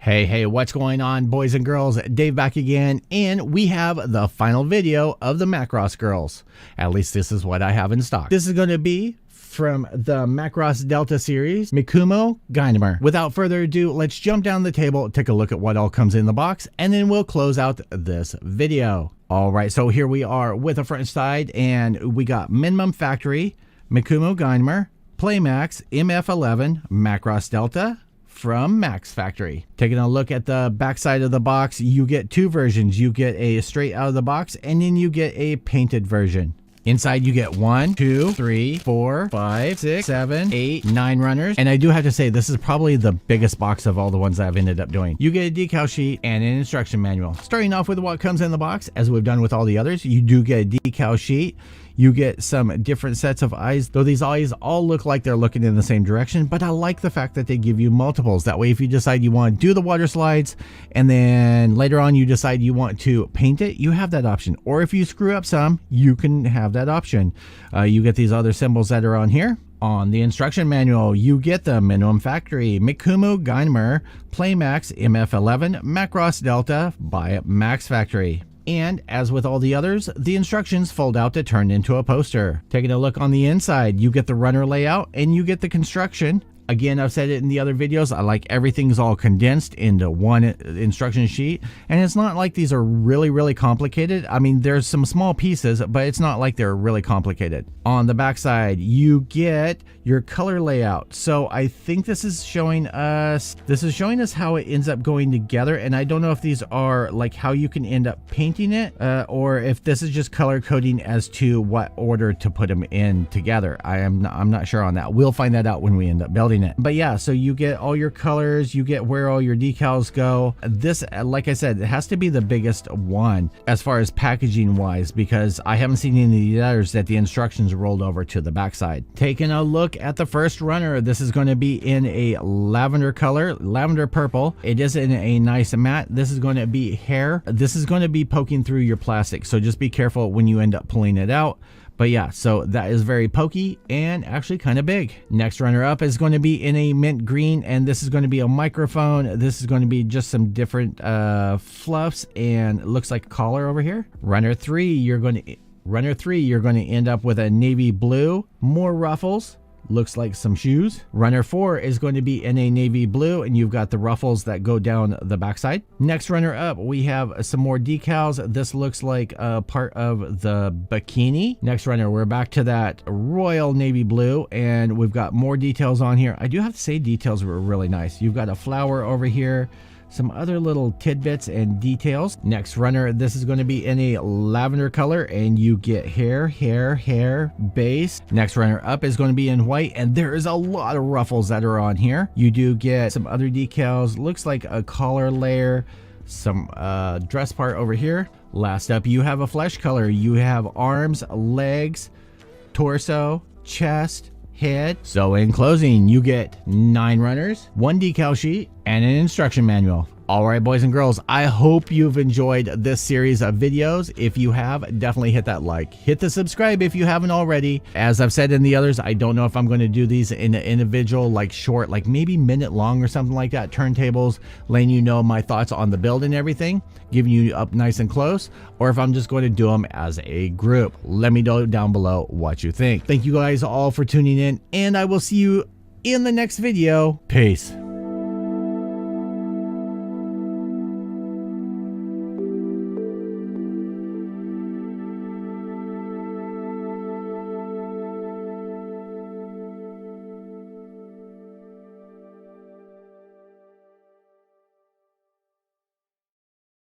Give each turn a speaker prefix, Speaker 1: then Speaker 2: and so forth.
Speaker 1: Hey, what's going on, boys and girls? Dave back again, and we have the final video of the MACROSS girls. At least this is what I have in stock. This is going to be from the MACROSS Delta series, Mikumo Guynemer. Without further ado, let's jump down the table, take a look at what all comes in the box, and then we'll close out this video. All right, so here we are with the front side, and we got Minimum Factory, Mikumo Guynemer, PLAMAX, MF11, MACROSS Delta, from Max Factory. Taking a look at the back side of the box, you get two versions. You get a straight out of the box, and then you get a painted version. Inside you get 1, 2, 3, 4, 5, 6, 7, 8, 9 runners. And I do have to say, this is probably the biggest box of all the ones I've ended up doing. You get a decal sheet and an instruction manual. Starting off with what comes in the box, as we've done with all the others, you do get a decal sheet. You get some different sets of eyes, though these eyes all look like they're looking in the same direction, but I like the fact that they give you multiples. That way, if you decide you want to do the water slides and then later on you decide you want to paint it, you have that option. Or if you screw up some, you can have that option. You get these other symbols that are on here. On the instruction manual, you get the Minimum Factory, Mikumo Guynemer, PLAMAX, MF11, MACROSS Delta by Max Factory. And as with all the others, the instructions fold out to turn into a poster. Taking a look on the inside, you get the runner layout and you get the construction. Again, I've said it in the other videos, I like everything's all condensed into one instruction sheet. And it's not like these are really complicated. I mean, there's some small pieces, but it's not like they're really complicated. On the back side, you get your color layout. So I think this is showing us how it ends up going together. And I don't know if these are like how you can end up painting it, or if this is just color coding as to what order to put them in together. I'm not sure on that. We'll find that out when we end up building it. But yeah, so you get all your colors, you get where all your decals go. This, like I said, it has to be the biggest one as far as packaging wise, because I haven't seen any of the others that the instructions rolled over to the backside. Taking a look at the first runner, this is going to be in a lavender color, lavender purple. It is in a nice matte. This is going to be hair. This is going to be poking through your plastic, so just be careful when you end up pulling it out. But yeah, so that is very pokey and actually kind of big. Next runner up is going to be in a mint green, and this is going to be a microphone. This is going to be just some different fluffs, and it looks like a collar over here. Runner 3, you're going to end up with a navy blue, more ruffles. Looks like some shoes. Runner 4 is going to be in a navy blue, and you've got the ruffles that go down the backside. Next runner up, we have some more decals. This looks like a part of the bikini. Next runner, we're back to that royal navy blue, and we've got more details on here. I do have to say, details were really nice. You've got a flower over here, some other little tidbits and details. Next runner, this is going to be in a lavender color, and you get hair base. Next runner up is going to be in white, and there is a lot of ruffles that are on here. You do get some other decals, looks like a collar layer, some dress part over here. Last up, you have a flesh color. You have arms, legs, torso, chest, head. So in closing, you get 9 runners, 1 decal sheet, and an instruction manual. All right, boys and girls, I hope you've enjoyed this series of videos. If you have, definitely hit that like. Hit the subscribe if you haven't already. As I've said in the others, I don't know if I'm going to do these in an individual, like short, like maybe minute long or something like that, turntables, letting you know my thoughts on the build and everything, giving you up nice and close, or if I'm just going to do them as a group. Let me know down below what you think. Thank you guys all for tuning in, and I will see you in the next video. Peace.